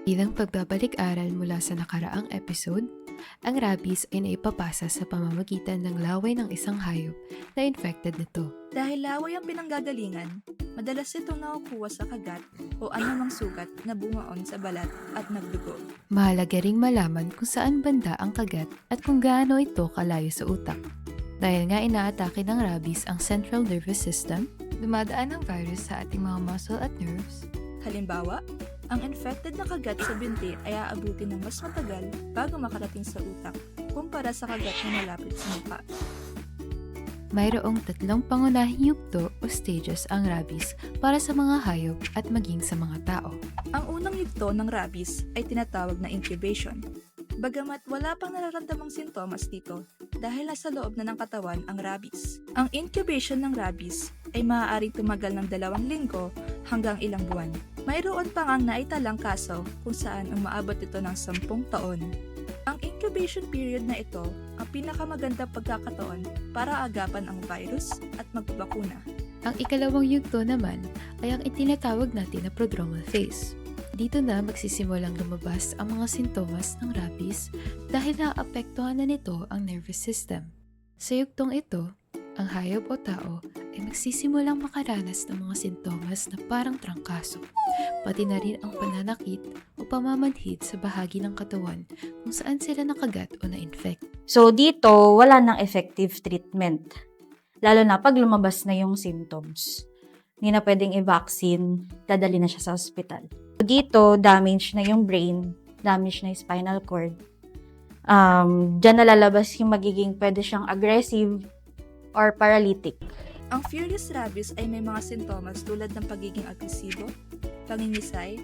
Bilang pagbabalik-aral mula sa nakaraang episode, ang rabies ay naipapasa sa pamamagitan ng laway ng isang hayop na infected nito. Dahil laway ang pinanggagalingan, madalas itong nakukuha sa kagat o anumang sugat na bumaon sa balat at nagdugo. Mahalaga ring malaman kung saan banda ang kagat at kung gaano ito kalayo sa utak. Dahil nga inaatake ng rabies ang central nervous system, dumadaan ang virus sa ating mga muscle at nerves. Halimbawa, ang infected na kagat sa binti ay aabuti ng mas matagal bago makarating sa utak kumpara sa kagat na malapit sa mukha. Mayroong 3 pangunahing yugto o stages ang rabies para sa mga hayop at maging sa mga tao. Ang unang yugto ng rabies ay tinatawag na incubation. Bagamat wala pang nararamdamang sintomas dito dahil nasa loob na ng katawan ang rabies. Ang incubation ng rabies ay maaaring tumagal ng 2 linggo hanggang ilang buwan. Mayroon pa ngang naitalang kaso kung saan umaabot ito ng 10 taon. Ang incubation period na ito ang pinakamagandang pagkakataon para agapan ang virus at magbabakuna. Ang ikalawang yugto naman ay ang itinatawag natin na prodromal phase. Dito na magsisimulang lumabas ang mga sintomas ng rabies dahil naapektuhan na nito ang nervous system. Sa yugtong ito, ang hayop o tao ay magsisimulang makaranas ng mga sintomas na parang trangkaso, pati na rin ang pananakit o pamamanhid sa bahagi ng katawan kung saan sila nakagat o na-infect. So dito, wala nang effective treatment. Lalo na pag lumabas na yung symptoms. Hindi na pwedeng i-vaccine, dadali na siya sa hospital. Dito, damage na yung brain, damage na yung spinal cord. Diyan nalalabas yung magiging pwede siyang aggressive or paralytic. Ang furious rabies ay may mga sintomas tulad ng pagiging agresibo, pangingisay,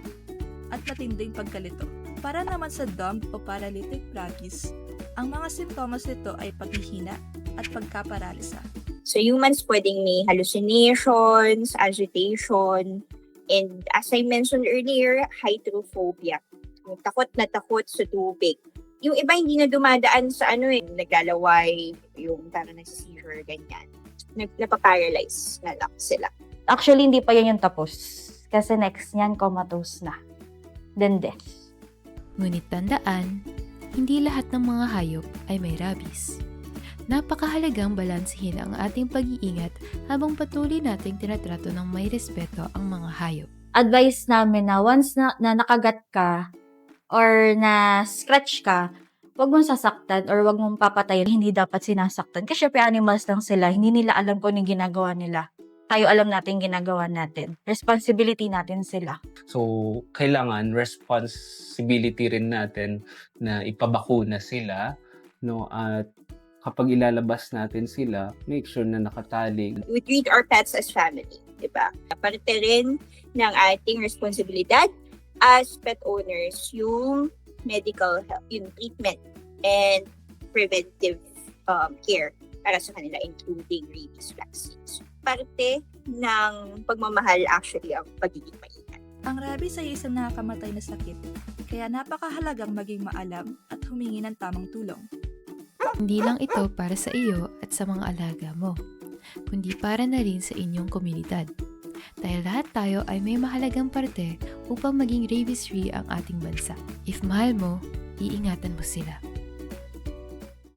at matinding pagkalito. Para naman sa dumb o paralytic rabies, ang mga sintomas nito ay paghihina at pagkaparalisa. So humans pwedeng may hallucinations, agitation, and as I mentioned earlier, hydrophobia. Yung takot na takot sa tubig. Yung iba hindi na dumadaan sa naglalaway, yung parang nag-seizure, ganyan. Napaparalyze na lang sila. Actually, hindi pa yan yung tapos. Kasi next niyan, comatose na. Then death. Ngunit tandaan, hindi lahat ng mga hayop ay may rabies. Napakahalagang balansehin ang ating pag-iingat habang patuloy nating tinatrato ng may respeto ang mga hayop. Advice namin na once na nakagat ka or na scratch ka, wag mong sasaktan or wag mong papatayin. Hindi dapat sinasaktan. Kasi syempre animals lang sila. Hindi nila alam kung anong ginagawa nila. Tayo alam natin ginagawa natin. Responsibility natin sila. So, kailangan responsibility rin natin na ipabakuna sila, no? At kapag ilalabas natin sila, make sure na nakatali. We treat our pets as family, di ba? Parte rin ng ating responsibilidad as pet owners yung medical health, yung treatment and preventive care para sa kanila, including rabies vaccines. Parte ng pagmamahal actually ang pagiging maingat. Ang rabies ay isang nakakamatay na sakit, kaya napakahalagang maging maalam at humingi ng tamang tulong. Hindi lang ito para sa iyo at sa mga alaga mo, kundi para na rin sa inyong komunidad. Dahil lahat tayo ay may mahalagang parte upang maging rabies-free ang ating bansa. If mahal mo, iingatan mo sila.